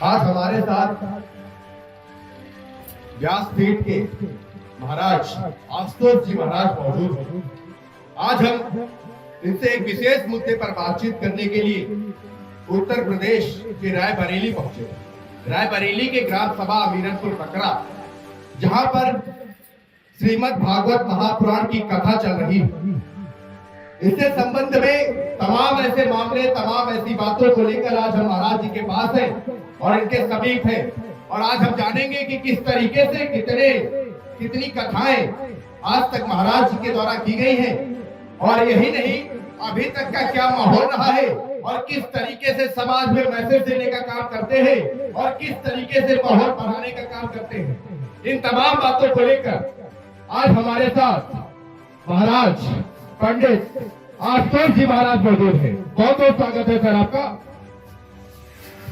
आज हमारे साथ व्यासपीठ के महाराज आशुतोष जी महाराज मौजूद हैं। आज हम इनसे एक विशेष मुद्दे पर बातचीत करने के लिए उत्तर प्रदेश के रायबरेली पहुंचे। रायबरेली के ग्राम सभा अमीरनपुर पकड़ा, जहां पर श्रीमद् भागवत महापुराण की कथा चल रही है। इससे संबंध में तमाम ऐसे मामले, तमाम ऐसी बातों को लेकर आज हम महाराज जी के पास हैं और इनके समीप हैं। और आज हम जानेंगे कि किस तरीके से कितनी कथाएं आज तक महाराज जी के द्वारा की गई हैं, और यही नहीं, अभी तक का क्या माहौल रहा है और किस तरीके से समाज में मैसेज देने का काम करते हैं और किस तरीके से माहौल बढ़ाने का काम करते हैं। इन तमाम बातों को लेकर आज हमारे साथ महाराज पंडित आशुतोष जी महाराज मौजूद हैं। बहुत बहुत स्वागत है सर आपका।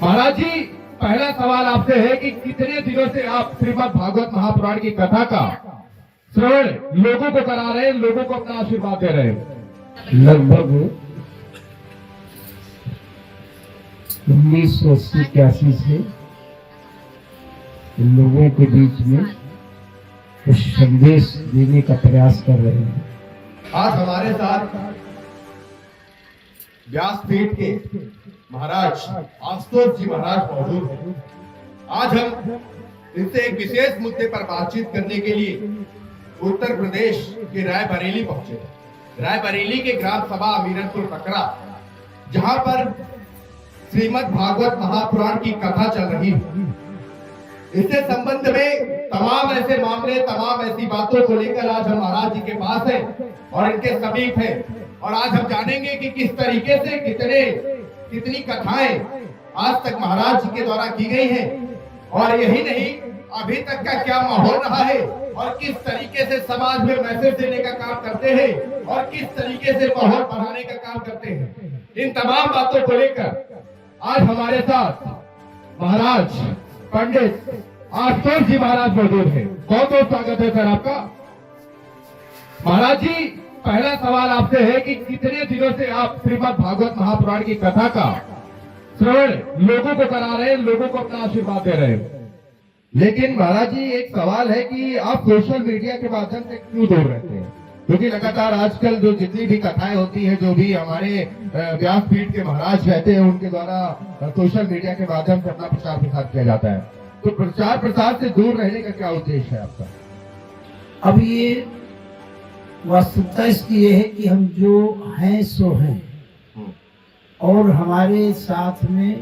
महाराज जी, पहला सवाल आपसे है कि कितने दिनों से आप श्रीमद् भागवत महापुराण की कथा का श्रवण लोगों को करा रहे हैं, लोगों को अपना आशीर्वाद दे रहे हैं? लगभग 1980-81 से लोगों के बीच में कुछ संदेश देने का प्रयास कर रहे हैं। आज हमारे साथ व्यासपीठ के महाराज आशुतोष जी महाराज मौजूद हैं। आज हम इनसे एक विशेष मुद्दे पर बातचीत करने के लिए उत्तर प्रदेश के रायबरेली पहुंचे। रायबरेली के ग्राम सभा अमीरनपुर पकड़ा, जहां पर श्रीमद् भागवत महापुराण की कथा चल रही है। इससे संबंध में तमाम ऐसे मामले, तमाम ऐसी बातों को लेकर आज हम महाराज जी के पास हैं और इनके समीप हैं। और आज हम जानेंगे कि किस तरीके से कितनी कथाएं आज तक महाराज जी के द्वारा की गई हैं, और यही नहीं, अभी तक का क्या माहौल रहा है और किस तरीके से समाज में मैसेज देने का काम करते हैं और किस तरीके से माहौल बढ़ाने का काम करते हैं। इन तमाम बातों को लेकर आज हमारे साथ महाराज पंडित आशुतोष जी महाराज मौजूद हैं। बहुत बहुत स्वागत है सर आपका। महाराज जी, पहला सवाल आपसे है कि कितने दिनों से आप श्रीमद् भागवत महापुराण की कथा का श्रवण लोगों को करा रहे हैं, लोगों को अपना आशीर्वाद दे रहे हैं? लेकिन महाराज जी, एक सवाल है कि आप सोशल मीडिया के माध्यम से क्यों दूर रहते हैं? क्योंकि लगातार आजकल जो जितनी भी कथाएं होती है, जो भी हमारे व्यासपीठ के महाराज रहते हैं, उनके द्वारा सोशल मीडिया के माध्यम से अपना प्रचार प्रसार किया जाता है, तो प्रचार प्रसार से दूर रहने का क्या उद्देश्य है आपका? अब ये वास्तविकता इसकी ये है कि हम जो हैं सो हैं, और हमारे साथ में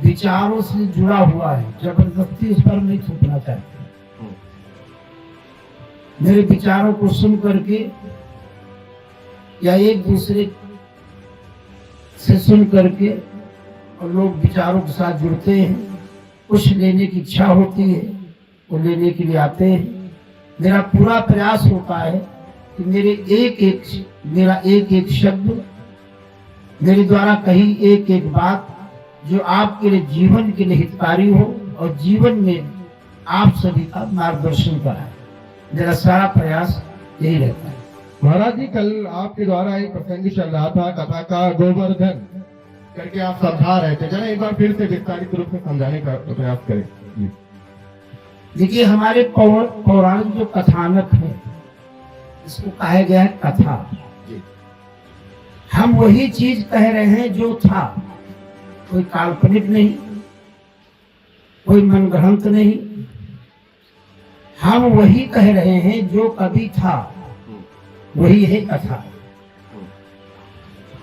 विचारों से जुड़ा हुआ है, जबरदस्ती उस पर नहीं थूकना चाहते। मेरे विचारों को सुन करके या एक दूसरे से सुन करके और लोग विचारों के साथ जुड़ते हैं, कुछ लेने की इच्छा होती है, वो लेने के लिए आते हैं। मेरा पूरा प्रयास होता है कि मेरा एक एक शब्द, मेरे द्वारा कही एक एक बात जो आपके लिए जीवन के लिए हितकारी हो और जीवन में आप सभी का मार्गदर्शन कराए। मेरा सारा प्रयास यही रहता है। महाराज जी, कल आपके द्वारा एक प्रसंग चल रहा था कथा का, गोवर्धन करके आप समझा रहे थे, जरा एक बार फिर से विस्तारित रूप से समझाने का प्रयास करें। देखिए, हमारे पौराणिक जो कथानक है, इसको कहा गया है कथा। हम वही चीज कह रहे हैं जो था, कोई काल्पनिक नहीं, कोई मनगढ़ंत नहीं। हम वही कह रहे हैं जो कभी था, वही है कथा।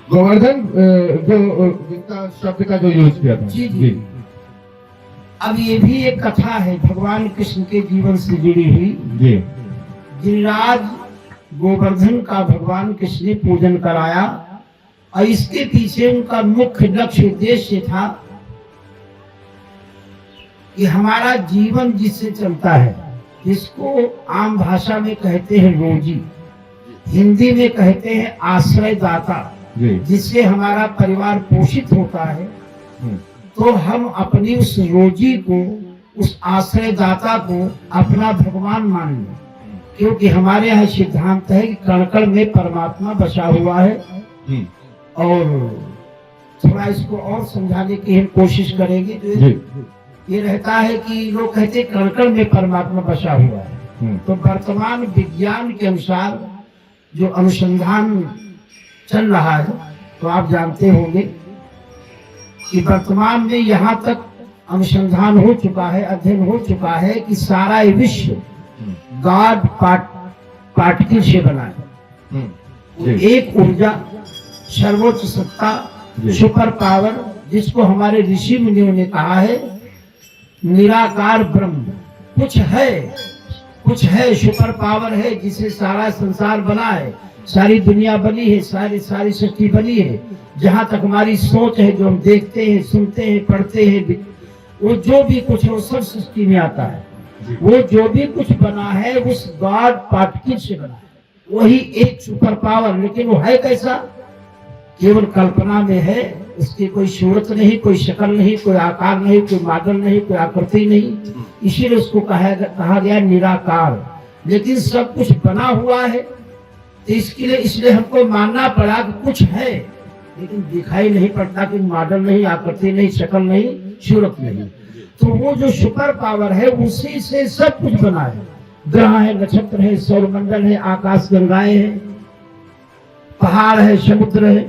गोवर्धन जो शब्द का जो यूज किया था। जी जी। अब ये भी एक कथा है भगवान कृष्ण के जीवन से जुड़ी हुई। जी। गिरिराज गोवर्धन का भगवान कृष्ण ने पूजन कराया, और इसके पीछे उनका मुख्य लक्ष्य उद्देश्य था कि हमारा जीवन जिससे चलता है, जिसको आम भाषा में कहते हैं रोजी, हिंदी में कहते हैं आश्रयदाता, जिससे हमारा परिवार पोषित होता है, तो हम अपनी उस रोजी को, उस आश्रयदाता को अपना भगवान मान लें। क्योंकि हमारे यहाँ सिद्धांत है कि कण कण में परमात्मा बसा हुआ है। और थोड़ा इसको और समझाने की हम कोशिश करेंगे ये रहता है कि लोग कहते कण कण में परमात्मा बसा हुआ है। तो वर्तमान विज्ञान के अनुसार जो अनुसंधान चल रहा है, तो आप जानते होंगे कि वर्तमान में यहाँ तक अनुसंधान हो चुका है, अध्ययन हो चुका है कि सारा विश्व गॉड पार्टिकल से बना है। एक ऊर्जा, सर्वोच्च सत्ता, सुपर पावर, जिसको हमारे ऋषि मुनियों ने कहा है निराकार ब्रह्म। कुछ है सुपर पावर है जिसे सारा संसार बना है, सारी दुनिया बनी है, सारी सृष्टि बनी है। जहाँ तक हमारी सोच है, जो हम देखते हैं, सुनते हैं, पढ़ते हैं, वो जो भी कुछ है वो सब सृष्टि में आता है। वो जो भी कुछ बना है उस गॉड पार्टिकल से बना है, वही एक सुपर पावर। लेकिन वो है कैसा? केवल कल्पना में है, इसकी कोई सूरत नहीं, कोई शक्ल नहीं, कोई आकार नहीं, कोई मॉडल नहीं, कोई आकृति नहीं। इसीलिए उसको कहा गया निराकार। लेकिन सब कुछ बना हुआ है, तो इसलिए हमको मानना पड़ा कि कुछ है, लेकिन दिखाई नहीं पड़ता कि मॉडल नहीं, आकृति नहीं, शक्ल नहीं, सूरत नहीं। तो वो जो सुपर पावर है उसी से सब कुछ बना है। ग्रह है, नक्षत्र है, सौरमंडल है, आकाश गंगाएं हैं, पहाड़ है, समुद्र है,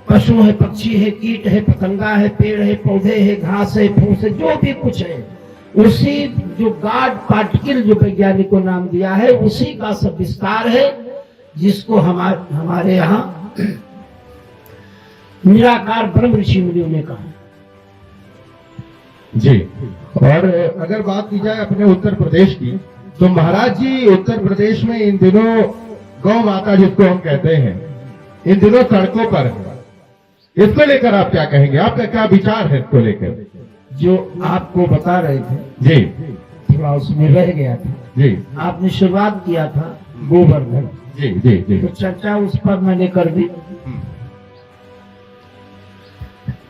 पशु है, पक्षी है, कीट है, पतंगा है, पेड़ है, पौधे है, घास है, फूस है, जो भी कुछ है उसी जो गॉड पार्टिकल जो वैज्ञानिक को नाम दिया है उसी का सब विस्तार है, जिसको हमारे यहाँ निराकार ब्रह्म ऋषि मुनियों ने कहा जी। और अगर बात की जाए अपने उत्तर प्रदेश की, तो महाराज जी उत्तर प्रदेश में इन दिनों गौ माता जिसको हम कहते हैं, इन दिनों सड़कों पर है। इसको लेकर आप क्या कहेंगे? आपका क्या विचार है इसको लेकर? जो आपको बता रहे थे जी, थोड़ा उसमें रह गया था जी। आपने शुरुआत किया था गोवर्धन जी जी जी। तो चर्चा उस पर मैंने कर दी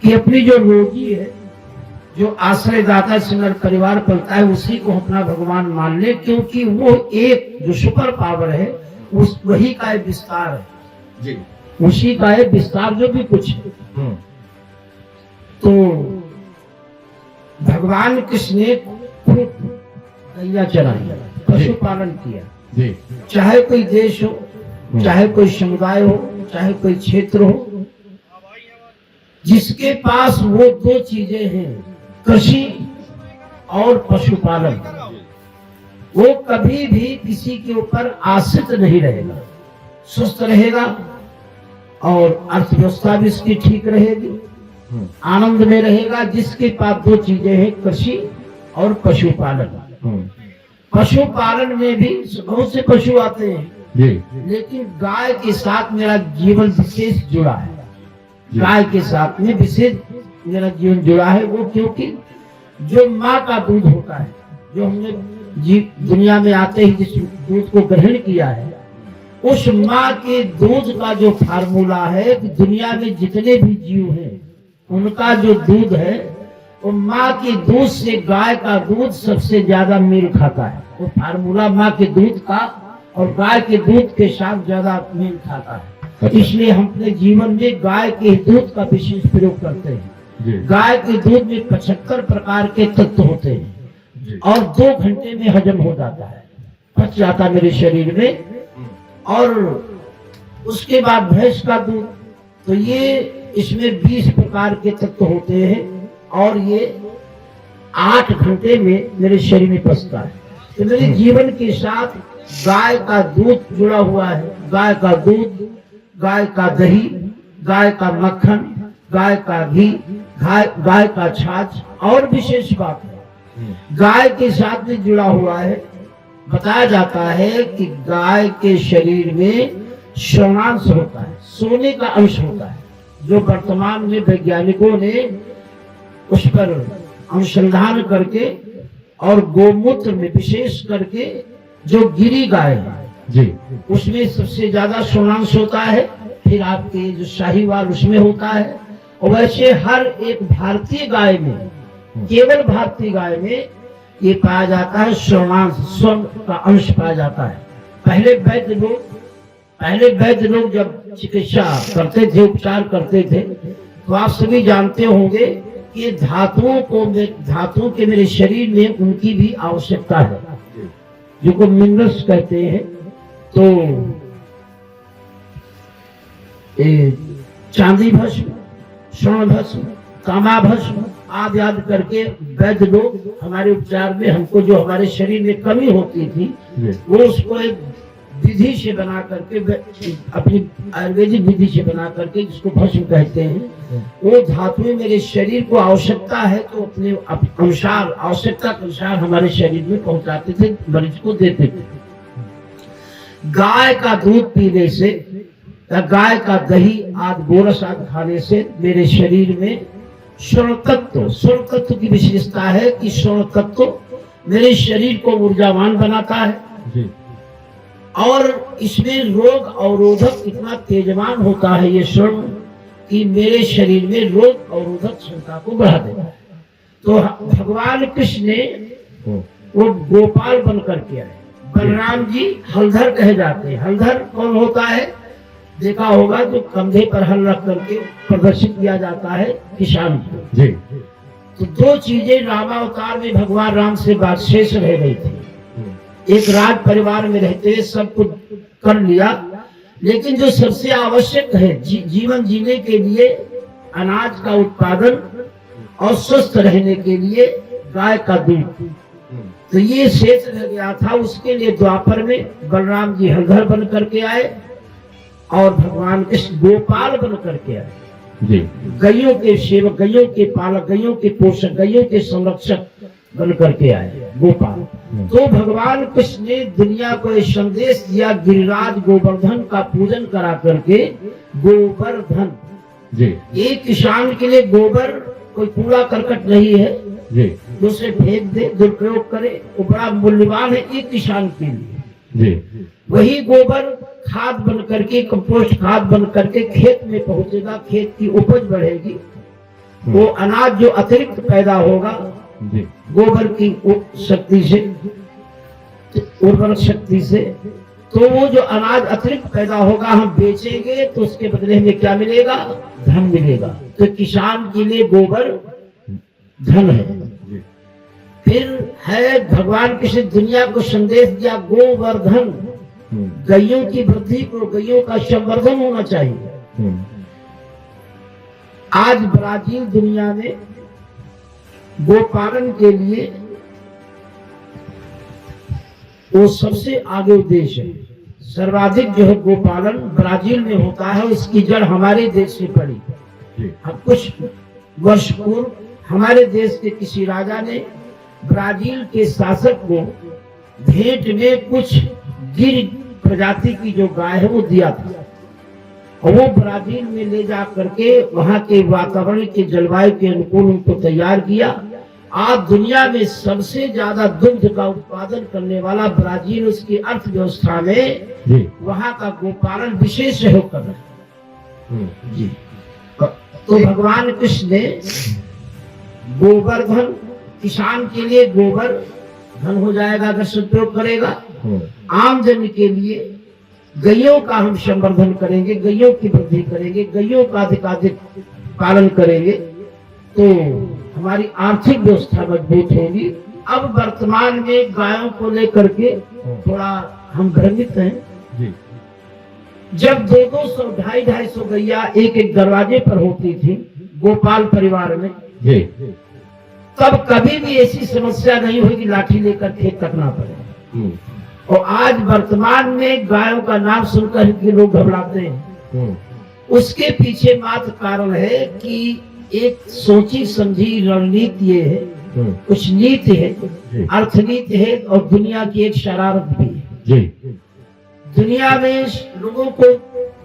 कि अपनी जो रोजी है, जो आश्रयदाता सिंगल परिवार पलता है, उसी को अपना भगवान मान ले, क्योंकि वो एक जो सुपर पावर है वही का एक विस्तार है जी। उसी का एक विस्तार जो भी कुछ है। तो भगवान कृष्ण ने गैया चराई, पशुपालन किया जी। चाहे कोई देश हो, चाहे कोई समुदाय हो, चाहे कोई क्षेत्र हो, जिसके पास वो दो चीजें हैं, कृषि और पशुपालन, वो कभी भी किसी के ऊपर आश्रित नहीं रहेगा, स्वस्थ रहेगा और अर्थव्यवस्था भी इसकी ठीक रहेगी, आनंद में रहेगा। जिसके पास दो चीजें हैं, कृषि और पशुपालन। पशुपालन में भी बहुत से पशु आते हैं जी। लेकिन गाय के साथ मेरा जीवन विशेष जुड़ा है। गाय के साथ में विशेष मेरा जीवन जुड़ा है। वो क्योंकि जो माँ का दूध होता है, जो हमने दुनिया में आते ही जिस दूध को ग्रहण किया है, उस माँ के दूध का जो फार्मूला है कि दुनिया में जितने भी जीव हैं उनका जो दूध है, वो माँ के दूध से गाय का दूध सबसे ज्यादा मेल खाता है। वो फार्मूला माँ के दूध का और गाय के दूध के साथ ज्यादा मेल खाता है। इसलिए हम अपने जीवन में गाय के दूध का विशेष प्रयोग करते हैं। गाय के दूध में 75 प्रकार के तत्व होते हैं और 2 घंटे में हजम हो जाता है, पच जाता है मेरे शरीर में। और उसके बाद भैंस का दूध, तो ये इसमें 20 प्रकार के तत्व होते हैं और ये 8 घंटे में मेरे शरीर में पचता है। तो मेरे जीवन के साथ गाय का दूध जुड़ा हुआ है। गाय का दूध, गाय का दही, गाय का मक्खन, गाय का घी, गाय का छाछ। और विशेष बात है, गाय के साथ में जुड़ा हुआ है। बताया जाता है कि गाय के शरीर में सोनांश होता है, सोने का अंश होता है, जो वर्तमान में वैज्ञानिकों ने उस पर अनुसंधान करके, और गोमूत्र में विशेष करके जो गिरी गाय है जी, उसमें सबसे ज्यादा सोनांश होता है। फिर आपके जो शाहीवाल उसमें होता है। और वैसे हर एक भारतीय गाय में, केवल भारतीय गाय में ये पाया जाता है सोनांश, स्वर्ण का अंश पाया जाता है। पहले वैद्य लोग जब चिकित्सा करते थे, उपचार करते थे, तो आप सभी जानते होंगे कि धातुओं के मेरे शरीर में उनकी भी आवश्यकता है, जो को मिनरल्स कहते हैं। तो चांदी भस्म, स्वर्ण भस्म, तांबा भस्म आदि आदि करके वैद्य लोग हमारे उपचार में हमको जो हमारे शरीर में कमी होती थी वो उसको एक विधि से बना करके, अपनी आयुर्वेदिक विधि से बना करके, जिसको भस्म कहते हैं, वो धातुएं मेरे शरीर को आवश्यकता है तो अपने अनुसार, आवश्यकता के अनुसार हमारे शरीर में पहुंचाते थे, मरीज को देते थे। गाय का दूध पीने से या गाय का दही आदि गोरस आदि खाने से मेरे शरीर में स्वर्ण तत्व की विशेषता है कि स्वर्ण तत्व मेरे शरीर को ऊर्जावान बनाता है और इसमें रोग अवरोधक इतना तेजवान होता है ये स्वर्ण कि मेरे शरीर में रोग अवरोधक क्षमता को बढ़ा देता है। तो भगवान कृष्ण ने वो गोपाल बन करके आए। बलराम जी हलधर कहे जाते हैं। हलधर कौन होता है? देखा होगा जो कंधे पर हल रख करके प्रदर्शित किया जाता है किसान को। तो दो चीजें रामावतार में भगवान राम से बात शेष रह गई थी। एक राज परिवार में रहते हुए सब कुछ कर लिया, लेकिन जो सबसे आवश्यक है जीवन जीने के लिए, अनाज का उत्पादन और स्वस्थ रहने के लिए गाय का दूध, तो ये शेष रह गया था। उसके लिए द्वापर में बलराम जी हलधर बन करके आए और भगवान कृष्ण गोपाल बन करके आए। गैयों के सेवक, गैयों के पालक, गैयों के पोषक, गैयों के संरक्षक बन करके आए गोपाल। तो भगवान कृष्ण ने दुनिया को एक संदेश दिया, गिरिराज गोवर्धन का पूजन करा करके गोवर्धन। एक किसान के लिए गोबर कोई कूड़ा करकट नहीं है जो उसे फेंक दे, दुरुपयोग करे, वो बड़ा मूल्यवान है एक किसान के लिए। वही गोबर खाद बन करके, कंपोस्ट खाद बन करके खेत में पहुंचेगा, खेत की उपज बढ़ेगी, वो अनाज जो अतिरिक्त पैदा होगा गोबर की शक्ति से, उर्वरक शक्ति से, तो वो जो अनाज अतिरिक्त पैदा होगा हम बेचेंगे तो उसके बदले में क्या मिलेगा? धन मिलेगा। तो किसान के लिए गोबर धन है। फिर है भगवान कृष्ण दुनिया को संदेश दिया गोवर्धन, गैयों की वृद्धि को, गैयों का संवर्धन होना चाहिए। आज ब्राजील दुनिया में गोपालन के लिए वो सबसे आगे देश है। सर्वाधिक जो है गोपालन ब्राजील में होता है, इसकी जड़ हमारे देश से पड़ी। अब कुछ वर्ष पूर्व हमारे देश के किसी राजा ने ब्राजील के शासक को भेंट में कुछ गिर प्रजाति की जो गाय है वो दिया था, और वो ब्राजील में ले जा करके वहां के वातावरण के जलवायु के अनुकूल उनको तैयार किया। आज दुनिया में सबसे ज्यादा दुग्ध का उत्पादन करने वाला ब्राजील, उसकी अर्थव्यवस्था में वहां का गोपालन विशेष सहयोग कर रहा है। तो भगवान कृष्ण ने गोवर्धन, किसान के लिए गोबर धन हो जाएगा अगर सदुपयोग करेगा। आम जन के लिए गैयों का हम संवर्धन करेंगे, गैयों की वृद्धि करेंगे, गैयों का अधिकाधिक पालन करेंगे तो हमारी आर्थिक व्यवस्था मजबूत होगी। अब वर्तमान में गायों को लेकर के थोड़ा हम भ्रमित हैं। जब 200, 250 गैया एक एक दरवाजे पर होती थी गोपाल परिवार में, तब कभी भी ऐसी समस्या नहीं हुई कि लाठी लेकर खेत तकना पड़े। और आज वर्तमान में गायों का नाम सुनकर के लोग घबराते हैं। उसके पीछे मात्र कारण है कि एक सोची समझी रणनीति ये है, कुछ नीति है, अर्थनीति है और दुनिया की एक शरारत भी है। दुनिया में लोगों को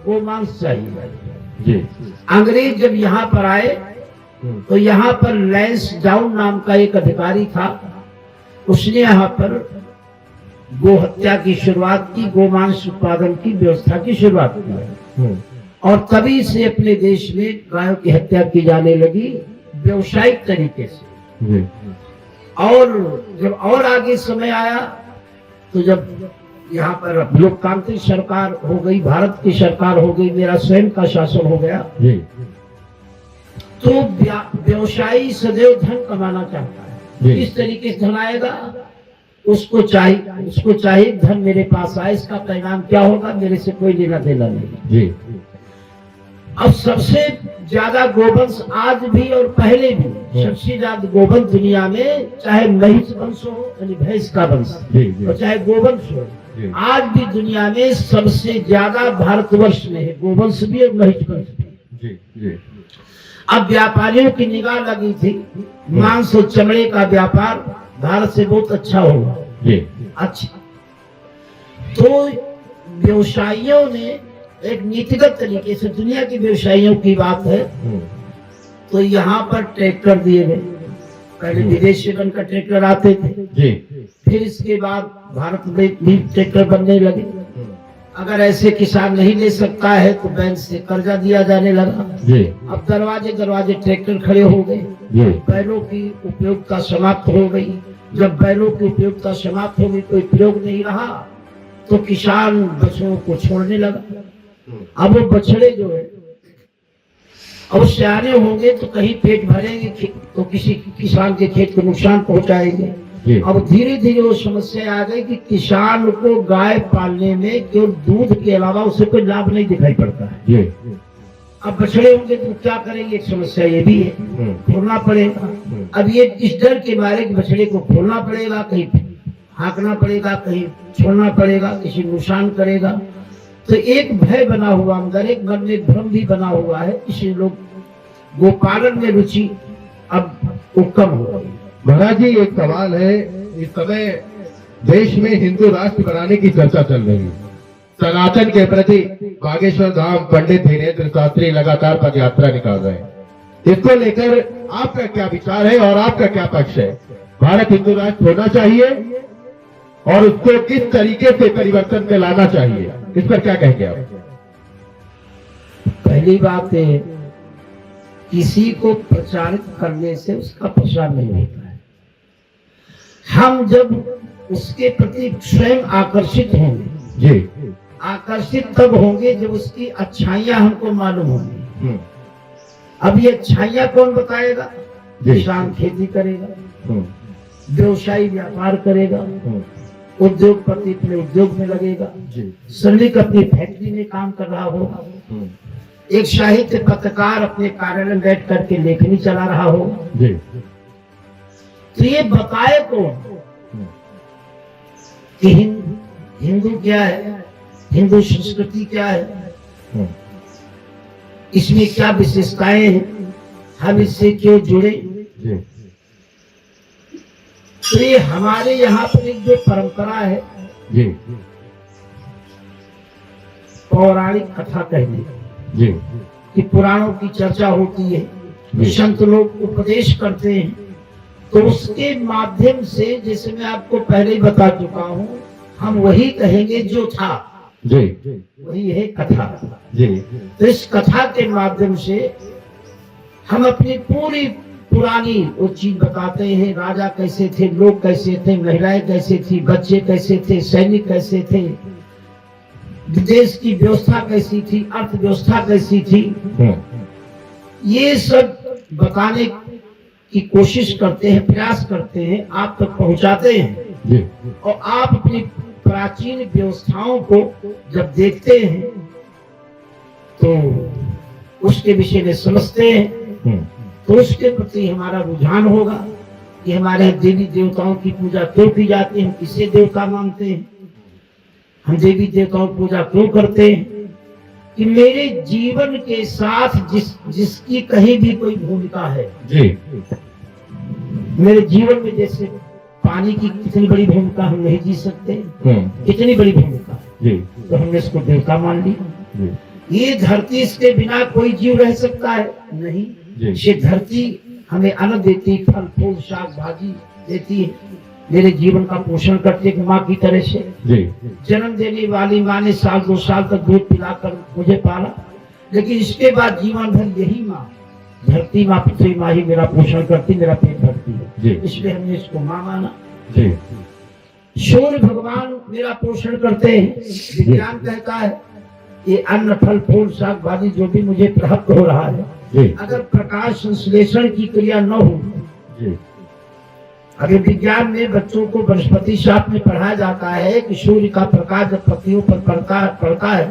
गोमांस चाहिए। अंग्रेज जब यहाँ पर आए तो यहाँ पर लैंस डाउन नाम का एक अधिकारी था, उसने यहाँ पर गो हत्या की शुरुआत की, गोमांस उत्पादन की व्यवस्था की शुरुआत की, और तभी से अपने देश में गायों की हत्या की जाने लगी व्यवसायिक तरीके से। और जब और आगे समय आया तो जब यहाँ पर लोकतांत्रिक सरकार हो गई, भारत की सरकार हो गई, मेरा स्वयं का शासन हो गया, तो व्यवसायी सदैव धन कमाना चाहता है। जी। किस तरीके से धन आएगा, उसको चाहिए धन मेरे पास आए, इसका परिणाम क्या होगा, मेरे से कोई लेना देना नहीं। जी अब सबसे ज्यादा गोवंश आज भी और पहले भी सबसे ज्यादा गोवंश दुनिया में, चाहे महिष वंश हो यानी भैंस का वंश, जी और चाहे गोवंश हो, जी। आज भी दुनिया में सबसे ज्यादा भारतवर्ष में है, गोवंश भी और महिष वंश भी। जी जी अब व्यापारियों की निगाह लगी थी, मांस और चमड़े का व्यापार भारत से बहुत अच्छा होगा। जी अच्छा, तो व्यवसायियों ने एक नीतिगत तरीके से, दुनिया के व्यवसायियों की बात है, तो यहाँ पर ट्रैक्टर दिए गए। पहले विदेश से बनकर ट्रैक्टर आते थे, जी फिर इसके बाद भारत में भी ट्रैक्टर बनने लगे। अगर ऐसे किसान नहीं ले सकता है तो बैंक से कर्जा दिया जाने लगा। जी अब दरवाजे दरवाजे ट्रैक्टर खड़े हो गए, जी बैलों की उपयोगिता समाप्त हो गई। जब बैलों की उपयोगिता समाप्त हो गई, कोई प्रयोग नहीं रहा, तो किसान बछड़ों को छोड़ने लगा। अब वो बछड़े जो है, अब सियाने होंगे तो कहीं पेट भरेंगे तो किसी किसान के खेत को नुकसान पहुंचाएंगे। जी। अब धीरे धीरे वो समस्या आ गई कि किसान को गाय पालने में केवल दूध के अलावा उसे कोई लाभ नहीं दिखाई पड़ता है। जी अब बछड़े होंगे तो क्या करेंगे, एक समस्या ये भी है, खोलना पड़ेगा। अब ये इस डर के मारे कि बछड़े को खोलना पड़ेगा, कहीं हाँकना पड़ेगा, कहीं छोड़ना पड़ेगा, किसी नुकसान करेगा, तो एक भय बना हुआ अंदर, एक मन में भ्रम भी बना हुआ है। इसलिए लोग गोपालन में रुचि अब वो कम हो रही है। महाराज जी, एक सवाल है, इस समय देश में हिंदू राष्ट्र बनाने की चर्चा चल रही है। सनातन के प्रति बागेश्वर धाम पंडित धीरेन्द्र शास्त्री लगातार पदयात्रा निकाल रहे हैं। इसको लेकर आपका क्या विचार है और आपका क्या पक्ष है? भारत हिंदू राष्ट्र होना चाहिए और उसको किस तरीके से परिवर्तन में लाना चाहिए, इस पर क्या कहेंगे आप? पहली बात है, किसी को प्रचारित करने से उसका प्रसार नहीं होता है। हम जब उसके प्रति स्वयं आकर्षित होंगे, जी आकर्षित तब होंगे जब उसकी अच्छाइयां हमको मालूम होंगी। अब ये अच्छाइयां कौन बताएगा? किसान खेती करेगा, व्यवसायी व्यापार करेगा, उद्योगपति अपने उद्योग में लगेगा, श्रमिक अपनी फैक्ट्री में काम कर रहा होगा, एक साहित्य पत्रकार अपने कार्यालय में बैठ करके लेखनी चला रहा होगा। तो ये बताए कौन कि हिंदू क्या है, हिंदू संस्कृति क्या है, इसमें क्या विशेषताएं हैं, हम इससे क्यों जुड़े। तो ये हमारे यहाँ पर एक जो परंपरा है, पौराणिक कथा कहने कि पुराणों की चर्चा होती है, संत लोग उपदेश करते हैं, तो उसके माध्यम से, जैसे मैं आपको पहले ही बता चुका हूँ, हम वही कहेंगे जो था, वही है कथा। तो इस कथा के माध्यम से हम अपनी पूरी पुरानी वो चीज बताते हैं। राजा कैसे थे, लोग कैसे थे, महिलाएं कैसे थी, बच्चे कैसे थे, सैनिक कैसे थे, विदेश की व्यवस्था कैसी थी, अर्थव्यवस्था कैसी थी, ये सब बताने की कोशिश करते हैं, प्रयास करते हैं, आप तक पहुंचाते हैं। और आप अपनी प्राचीन व्यवस्थाओं को जब देखते हैं तो उसके विषय में समझते हैं, तो उसके प्रति हमारा रुझान होगा कि हमारे देवी देवताओं की पूजा क्यों की जाती है, हम किसे देवता मानते हैं, हम देवी देवताओं की पूजा क्यों करते हैं, कि मेरे जीवन के साथ जिसकी कहीं भी कोई भूमिका है। मेरे जीवन में जैसे पानी की कितनी बड़ी भूमिका, हम नहीं जी सकते, कितनी बड़ी भूमिका, तो हमने इसको देवता मान लिया। ये धरती, इसके बिना कोई जीव रह सकता है नहीं। ये धरती हमें अन्न देती, फल फूल शाक भाजी देती है, मेरे जीवन का पोषण करती है माँ की तरह से। जन्म देने वाली माँ ने साल 2 साल तक दूध पिलाकर मुझे पाला, लेकिन इसके बाद जीवन भर यही माँ, धरती माँ, पृथ्वी माँ ही मेरा पोषण करती, मेरा पेट भरती है, इसलिए हमने इसको माँ माना। सूर्य भगवान मेरा पोषण करते हैं। विज्ञान कहता है ये अन्न फल फूल शाक भाजी जो भी मुझे प्राप्त हो रहा है, जी अगर प्रकाश संश्लेषण की क्रिया न हो, जी अगर विज्ञान में बच्चों को वनस्पति शास्त्र में पढ़ाया जाता है कि सूर्य का प्रकाश जब पत्तियों पर पड़ता है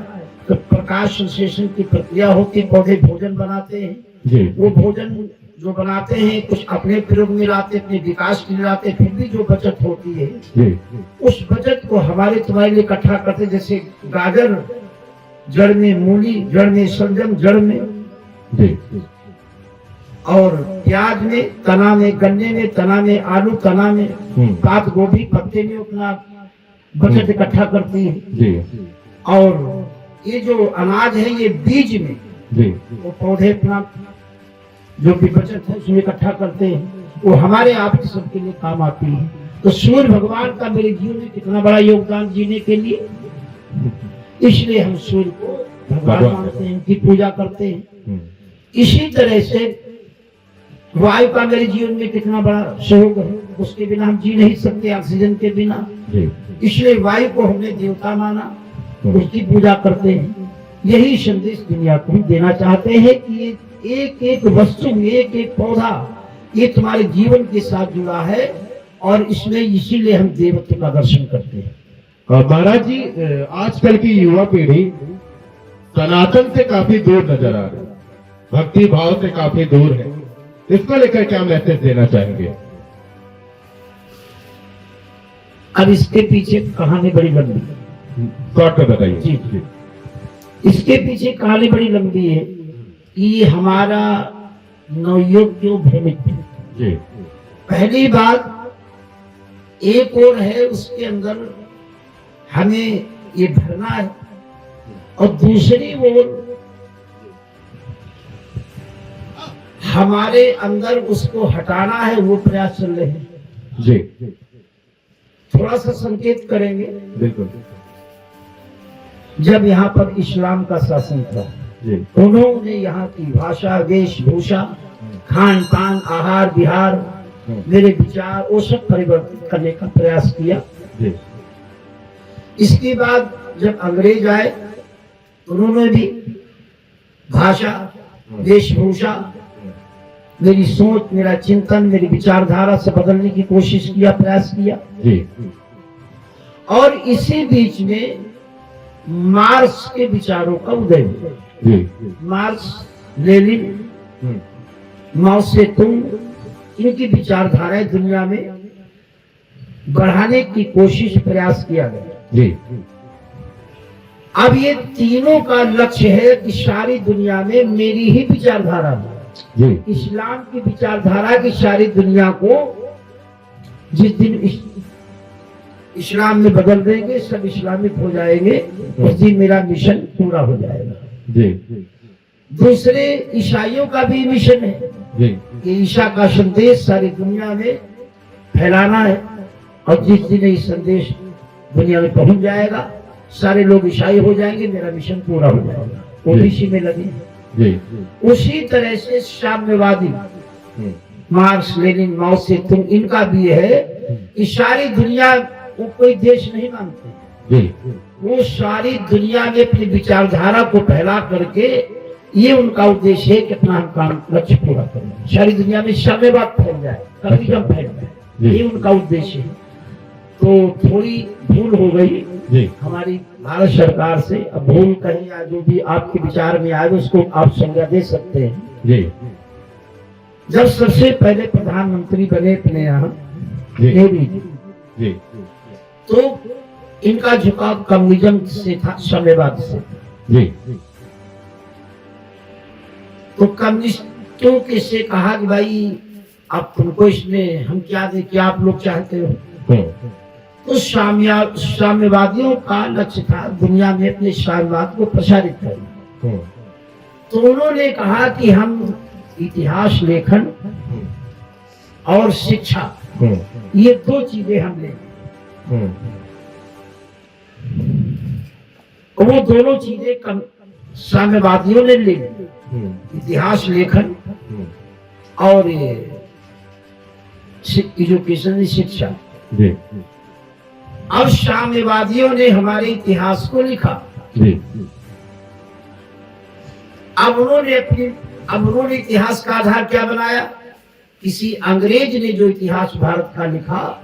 तो प्रकाश संश्लेषण की प्रक्रिया होती है, पौधे भोजन बनाते हैं। जी वो भोजन जो बनाते हैं कुछ अपने प्रयोग में लाते, अपने विकास के लिए लाते, फिर भी जो बचत होती है जी उस बचत को हमारे तुम्हारे लिए इकट्ठा करते, जैसे गाजर जड़ में, मूली जड़ में, शलजम जड़ में, जी और प्याज में तना में, गन्ने में तना में, आलू तना में, पात गोभी पत्ते में अपना बचत इकट्ठा करती है। जी और ये जो अनाज है ये बीज में जी वो पौधे अपना जो भी बचत है उसमें इकट्ठा करते हैं, वो हमारे आपके सबके लिए काम आती है। तो सूर्य भगवान का मेरे जीवन में कितना बड़ा योगदान जीने के लिए, इसलिए हम सूर्य को भगवान मानते हैं, उनकी पूजा करते हैं। इसी तरह से वायु का मेरे जीवन में कितना बड़ा सहयोग है, उसके बिना हम जी नहीं सकते, ऑक्सीजन के बिना। इसलिए वायु को हमने देवता माना, उसकी पूजा करते हैं। यही संदेश दुनिया को हम देना चाहते हैं कि ये एक एक वस्तु, एक एक पौधा ये तुम्हारे जीवन के साथ जुड़ा है और इसमें इसीलिए हम देवत्व का दर्शन करते हैं। महाराज जी, आजकल की युवा पीढ़ी सनातन से काफी दूर नजर आ रही है, भक्ति भाव से काफी दूर है, इसको लेकर क्या मैसेज देना चाहेंगे? अब इसके पीछे कहानी बड़ी लंबी है, शॉर्ट में बताइए। जी जी। इसके पीछे कहानी बड़ी लंबी है कि हमारा नवयुग क्यों भ्रमित है। जी पहली बात एक और है, उसके अंदर हमें ये भरना है, और दूसरी ओर हमारे अंदर उसको हटाना है, वो प्रयास चल रहे हैं। जी थोड़ा सा संकेत करेंगे। बिल्कुल। जब यहाँ पर इस्लाम का शासन था, जी उन्होंने यहाँ की भाषा, वेशभूषा, खान पान, आहार विहार, मेरे विचार वो सब परिवर्तित करने का प्रयास किया। जी इसके बाद जब अंग्रेज आए उन्होंने भी भाषा, वेशभूषा, मेरी सोच, मेरा चिंतन, मेरी विचारधारा से बदलने की कोशिश किया, प्रयास किया। जी और इसी बीच में मार्क्स के विचारों का उदय हुआ। जी मार्क्स, लेनिन, माओ से तुंग, इनकी विचारधाराएं दुनिया में बढ़ाने की कोशिश, प्रयास किया गया। जी अब ये तीनों का लक्ष्य है कि सारी दुनिया में मेरी ही विचारधारा हो। जी इस्लाम की विचारधारा की सारी दुनिया को जिस दिन इस्लाम में बदल देंगे, सब इस्लामिक हो जाएंगे, उस दिन मेरा मिशन पूरा हो जाएगा। जी दूसरे ईसाइयों का भी मिशन है जी कि ईसा का संदेश सारी दुनिया में फैलाना है, और जिस दिन ये संदेश दुनिया में पहुंच जाएगा सारे लोग ईसाई हो जाएंगे, मेरा मिशन पूरा हो जाएगा। वो भी इसी में लगे। जी उसी तरह से साम्यवादी मार्क्स, लेनिन, माओ से तुंग, इनका भी है कि सारी दुनिया को कोई देश नहीं मानते। जी वो सारी दुनिया में अपनी विचारधारा को फैला करके ये उनका उद्देश्य है कि अपना हम काम, लक्ष्य पूरा करें, सारी दुनिया में साम्यवाद फैल जाए, कम्युनिज्म फैल जाए, ये उनका उद्देश्य है। तो थोड़ी भूल हो गई जी हमारी भारत सरकार से। अब भूल कहीं या जो भी आपके विचार में आए उसको आप संज्ञा दे सकते हैं। जी जब सबसे पहले प्रधानमंत्री बने अपने यहाँ जी नेहरू जी, जी तो इनका झुकाव कम्युनिज्म से था, साम्यवाद से। जी तो कम्युनिस्टों के से कहा कि भाई आप तुमको इसमें हम क्या दे, क्या आप लोग चाहते हो। तो साम्यवादियों का लक्ष्य था दुनिया में अपने साम्यवाद को प्रसारित करना। तो उन्होंने कहा कि हम इतिहास लेखन और शिक्षा, ये दो चीजें हम लेंगे। वो दोनों चीजें साम्यवादियों ने ले ली, इतिहास लेखन और एजुकेशन, शिक्षा। जी अब साम्यवादियों ने हमारे इतिहास को लिखा। जी अब उन्होंने अपनी अब उन्होंने इतिहास का आधार क्या बनाया? किसी अंग्रेज ने जो इतिहास भारत का लिखा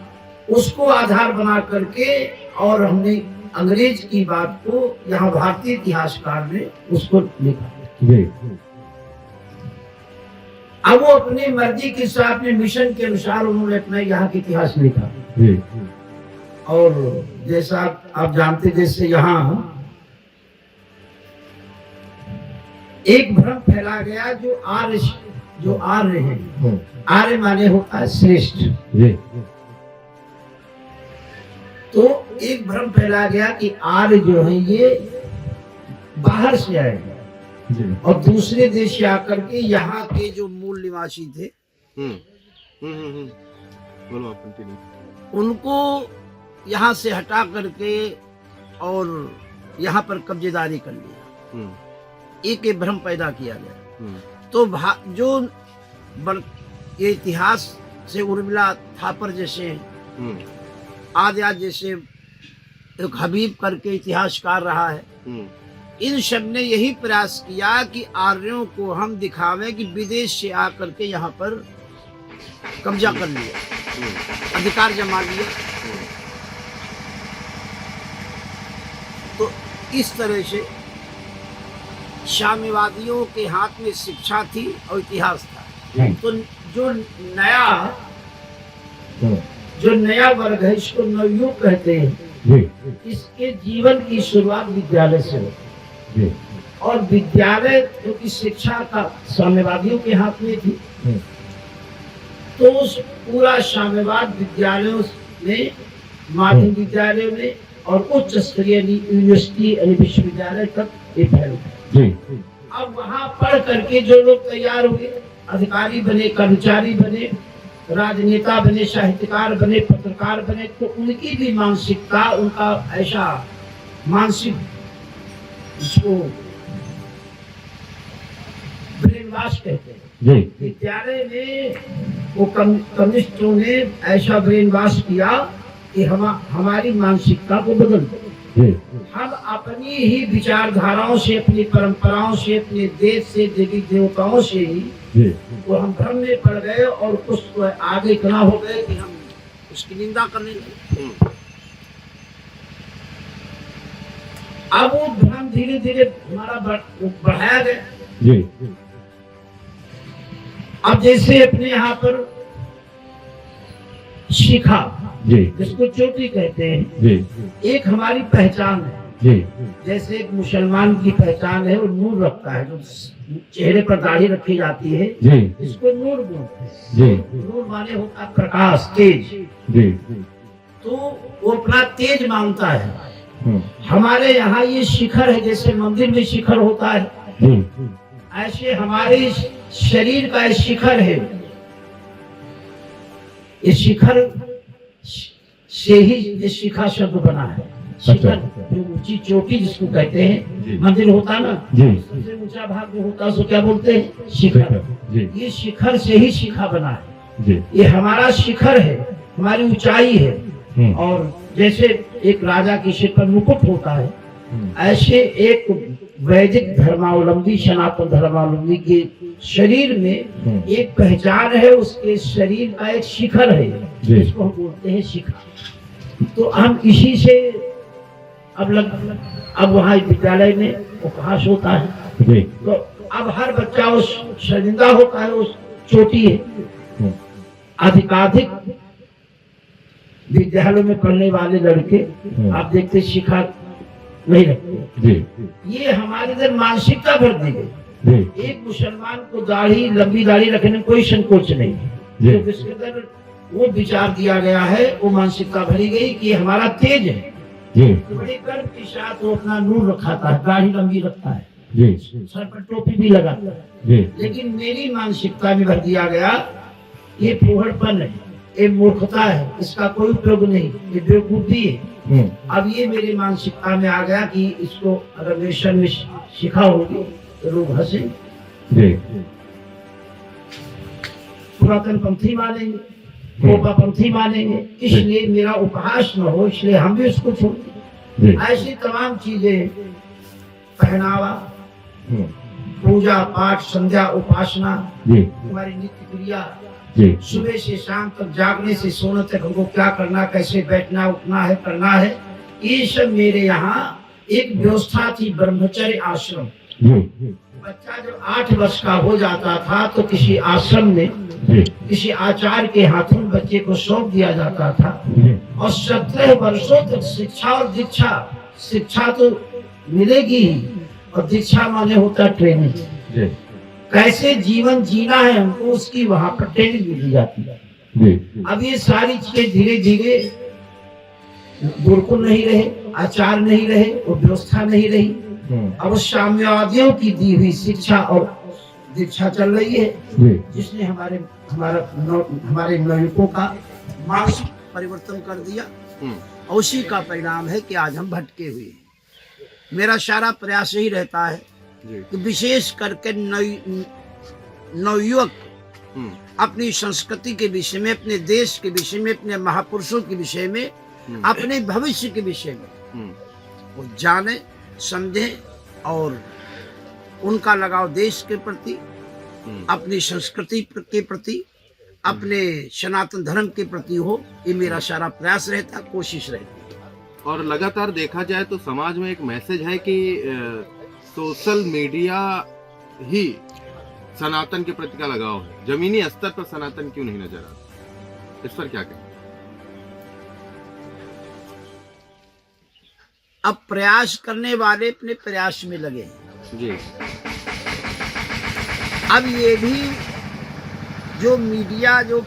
उसको आधार बना करके, और हमने अंग्रेज की बात को यहाँ भारतीय इतिहासकार ने उसको लिखा। जी अब वो अपनी मर्जी के साथ में मिशन के अनुसार उन्होंने अपना यहाँ का इतिहास लिखा। जी और जैसा आप जानते, जैसे यहाँ एक भ्रम फैला गया जो आर्य है, आर्य माने होता है श्रेष्ठ। जी तो एक भ्रम फैला गया कि आर्य जो है ये बाहर से आएगा और दूसरे देश से आकर के यहाँ के जो मूल निवासी थे बोलो आप कंटिन्यू। उनको यहाँ से हटा करके और यहाँ पर कब्जेदारी कर लिया। एक भ्रम पैदा किया गया। तो जो ये इतिहास से उर्मिला थापर जैसे आदि जैसे एक हबीब करके इतिहासकार रहा है, इन सब ने यही प्रयास किया कि आर्यों को हम दिखावें कि विदेश से आकर के यहाँ पर कब्जा कर लिया, अधिकार जमा लिया। तो इस तरह से साम्यवादियों के हाथ में शिक्षा थी और इतिहास था। तो जो नया वर्ग है इसको नवयुग कहते हैं। इसके जीवन की शुरुआत विद्यालय से होती, और विद्यालय क्योंकि शिक्षा का साम्यवादियों के हाथ में थी, तो उस पूरा साम्यवाद विद्यालयों में, माध्यमिक विद्यालयों में और उच्च स्तरीय यूनिवर्सिटी यानी विश्वविद्यालय तक ये फैल गया। अब वहाँ पढ़ करके जो लोग तैयार हुए, अधिकारी बने, कर्मचारी बने, राजनेता बने, साहित्यकार बने, पत्रकार बने, तो उनकी भी मानसिकता, उनका ऐसा मानसिक इसको ब्रेन वॉश कहते हैं। विद्यालय में वो कम्युनिस्टों ने ऐसा ब्रेन वॉश किया कि हमारी मानसिकता को बदल दो। हम अपनी ही विचारधाराओं से, अपनी परंपराओं से, अपने देश से, देवी देवताओं से ही वो हम भ्रम में पड़ गए और उसको आगे इतना हो गए कि हम उसकी निंदा करने लगे। अब वो भ्रम धीरे धीरे हमारा बढ़ाया गया। अब जैसे अपने यहाँ पर शिखा, जिसको चोटी कहते हैं, एक हमारी पहचान है। जैसे एक मुसलमान की पहचान है, वो नूर रखता है, जो चेहरे पर दाढ़ी रखी जाती है, इसको नूर बोलते हैं। नूर माने होता है प्रकाश, तेज। तो वो अपना तेज मानता है। हमारे यहाँ ये शिखर है, जैसे मंदिर में शिखर होता है, ऐसे हमारे शरीर का शिखर है। इस शिखर से ही ये शिखा शब्द बना है। शिखर जो ऊंची चोटी जिसको कहते हैं, मंदिर होता ना, सबसे ऊंचा भाग जो होता है उसको क्या बोलते हैं? शिखर। ये शिखर से ही शिखा बना है। ये हमारा शिखर है, हमारी ऊंचाई है। और जैसे एक राजा के सिर पर मुकुट होता है, ऐसे एक वैदिक धर्मावलंबी, सनातन धर्मावलंबी के शरीर में एक पहचान है, उसके शरीर का एक शिखर है, जिसको हम बोलते हैं शिखा। तो हम इसी से अब वहाँ विद्यालय में उपहास होता है, तो अब हर बच्चा उस शर्मिंदा होता है, उस चोटी है। अधिकाधिक विद्यालयों में पढ़ने वाले लड़के आप देखते शिखा नहीं रखते। ये हमारे इधर मानसिकता भर दी गई। एक मुसलमान को दाढ़ी, लंबी दाढ़ी रखने में कोई संकोच नहीं है, तो इसके अंदर वो विचार दिया गया है, वो मानसिकता भरी गई कि हमारा तेज है। तो बड़े गर्व के साथ वो अपना नूर रखाता है, दाढ़ी लंबी रखता है, सर पर टोपी भी लगाता है। लेकिन मेरी मानसिकता में भर दिया गया ये फूहड़पन है, ये मूर्खता है, इसका कोई उपयोग नहीं, ये बेवकूफी है। अब ये मेरी मानसिकता में आ गया कि इसको अगर नेशन में शिखा होगी तो लोग हंसेंगे, पुरातन पंथी मानेंगे, गोपा पंथी मानेंगे, इसलिए मेरा उपहास न हो, इसलिए हम भी उसको छोड़। ऐसी तमाम चीजें, पहनावा, पूजा पाठ संध्या उपासना जी हमारी नित्य क्रिया, जी सुबह से शाम तक जागने से सोने तक हमको क्या करना, कैसे बैठना उठना है करना है, ये सब मेरे यहाँ एक व्यवस्था थी। ब्रह्मचर्य आश्रम। जी बच्चा जब 8 वर्ष का हो जाता था तो किसी आश्रम में जी किसी आचार्य के हाथों बच्चे को सौंप दिया जाता था जी और 17 वर्षों तक शिक्षा और दीक्षा, शिक्षा तो मिलेगी ही और दीक्षा माने होता ट्रेनिंग। जी कैसे जीवन जीना है हमको उसकी वहां पर ट्रेनिंग दी जाती है। जी अब ये सारी चीजें धीरे धीरे गुरुकुल नहीं रहे, आचार नहीं रहे और व्यवस्था नहीं रही। अब साम्यवादियों की दी हुई शिक्षा और दीक्षा चल रही है, जी जिसने हमारे नवयुवकों का मानसिक परिवर्तन कर दिया। और उसी का परिणाम है कि आज हम भटके हुए हैं। मेरा सारा प्रयास यही रहता है कि विशेष करके नवयुवक अपनी संस्कृति के विषय में, अपने देश के विषय में, अपने महापुरुषों के विषय में, अपने भविष्य के विषय में वो जाने समझे और उनका लगाव देश के प्रति, अपनी संस्कृति के प्रति, अपने सनातन धर्म के प्रति हो। ये मेरा सारा प्रयास रहता, कोशिश रहती। और लगातार देखा जाए तो समाज में एक मैसेज है कि सोशल मीडिया ही सनातन के प्रति का लगाव है। जमीनी स्तर पर सनातन क्यों नहीं नजर आता, इस पर क्या कहें? अब प्रयास करने वाले अपने प्रयास में लगे हैं। जी अब ये भी जो मीडिया जो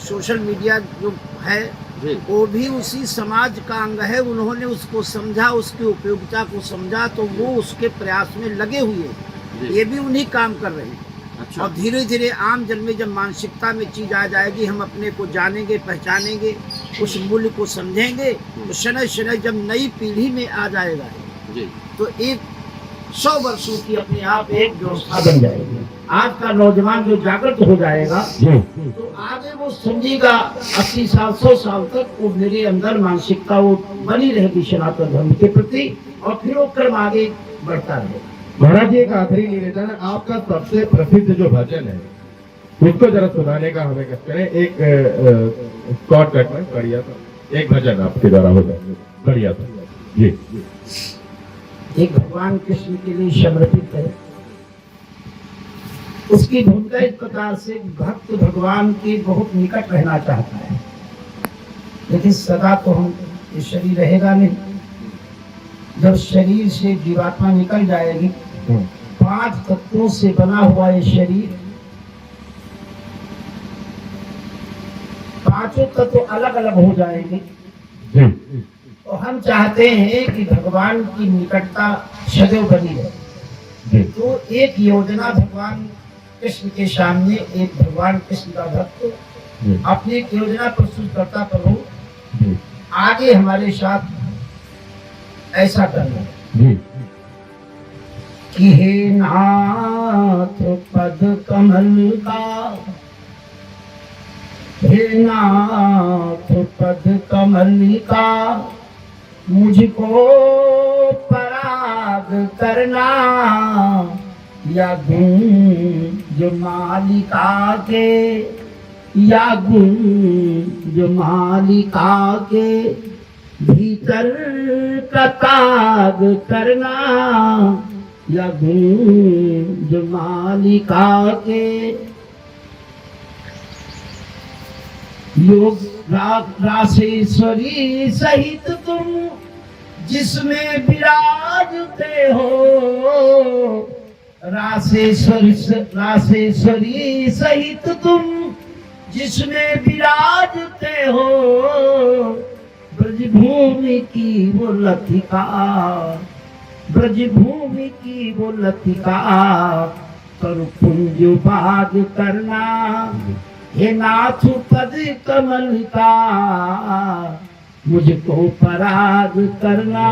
सोशल मीडिया जो है जी वो भी उसी समाज का अंग है। उन्होंने उसको समझा, उसकी उपयोगिता को समझा तो वो उसके प्रयास में लगे हुए हैं। जी। ये भी उन्हीं काम कर रहे हैं। अच्छा। और धीरे धीरे आम जन में जब मानसिकता में चीज आ जाएगी, हम अपने को जानेंगे, पहचानेंगे, उस मूल्य को समझेंगे, तो शनय शनय जब नई पीढ़ी में आ जाएगा जी तो एक 100 वर्षों की अपने आप एक व्यवस्था बन जाएगी। आज का नौजवान जो जागृत हो जाएगा तो आगे वो समझेगा 80 साल 100 साल तक वो मेरे अंदर मानसिकता वो बनी रहेगी सनातन धर्म के प्रति और फिर वो क्रम आगे बढ़ता रहेगा। महाराज जी, एक आखिरी निवेदन, आपका सबसे प्रसिद्ध जो भजन है उसको जरा सुनाने का हमें करें। एक शॉर्टकट में बढ़िया था एक भजन आपके द्वारा हो जाए, बढ़िया था जी। एक भगवान कृष्ण के लिए समर्पित है। उसकी भूमिका इस प्रकार से, भक्त भगवान के बहुत निकट रहना चाहता है, लेकिन सदा तो हम ये शरीर रहेगा नहीं। जब शरीर से जीवात्मा निकल जाएगी, 5 तत्वों से बना हुआ ये शरीर, 5 तत्व अलग अलग हो जाएंगे। तो हम चाहते हैं कि भगवान की निकटता सदैव बनी रहे। तो एक योजना भगवान कृष्ण के सामने, एक भगवान कृष्ण का भक्त अपनी एक योजना प्रस्तुत करता, प्रभु आगे हमारे साथ ऐसा करना कि हे नाथ पद कमल का, हे नाथ पद कमल का, मुझको पराग करना, या गुंज मालिका के, या गुंज मालिका के भीतर कताग करना, या गुंज मालिका के योग रासेश्वरी सहित तुम जिसमें विराजते हो, रासेश्वरी सहित तुम जिसमें विराजते हो, ब्रजभूमि की वो लतिका, ब्रजभूमि की वो लतिका, कर पुंज बाग करना, हे नाथ पद कमल का, मुझको पराग करना,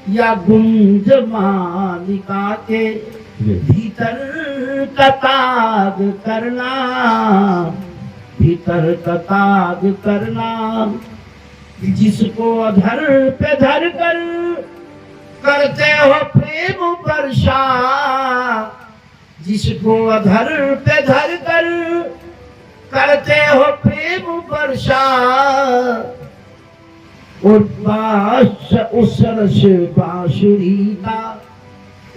या गुंज मालिका के भीतर कताग करना, भीतर कताग करना, जिसको अधर पे धर कर करते हो प्रेम प्रेम वर्षा, जिसको अधर पे धर कर करते हो प्रेम वर्षा, उस सरस बांसुरी का,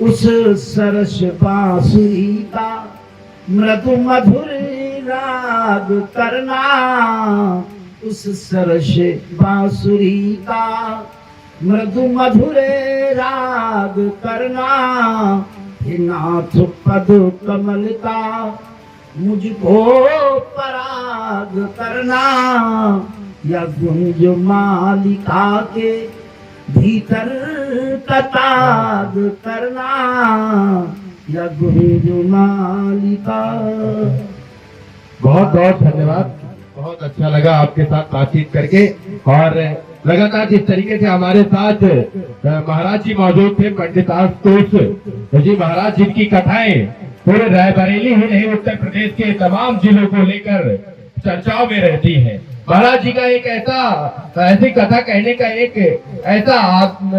उस सरस बांसुरी का मृदु मधुर राग करना, उस सरस बांसुरी का मृदु मधुर राग करना। हे नाथ पद कमल का मुझको पराग करना, या गुंज मालिका के भीतर कताग करना, या गुंज मालिका। बहुत बहुत धन्यवाद, बहुत अच्छा लगा आपके साथ बातचीत करके। और लगातार जिस तरीके से हमारे साथ महाराज जी मौजूद थे, पंडित आशुतोष जी महाराज, जिनकी कथाएं पूरे रायबरेली ही नहीं उत्तर प्रदेश के तमाम जिलों को लेकर चर्चाओं में रहती है। महाराज जी का एक ऐसी कथा कहने का एक ऐसा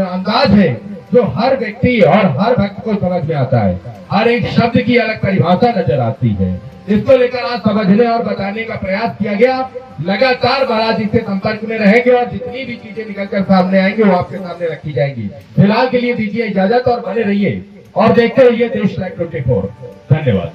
अंदाज है जो हर व्यक्ति और हर भक्त को समझ में आता है। हर एक शब्द की अलग परिभाषा नजर आती है। इसको लेकर आज समझने और बताने का प्रयास किया गया। लगातार महाराज जी से संपर्क में रहेंगे और जितनी भी चीजें निकलकर सामने आएंगी वो आपके सामने रखी जाएंगी। फिलहाल के लिए दीजिए इजाजत और बने रहिए और देखते रहिए देश लाइव 24। धन्यवाद।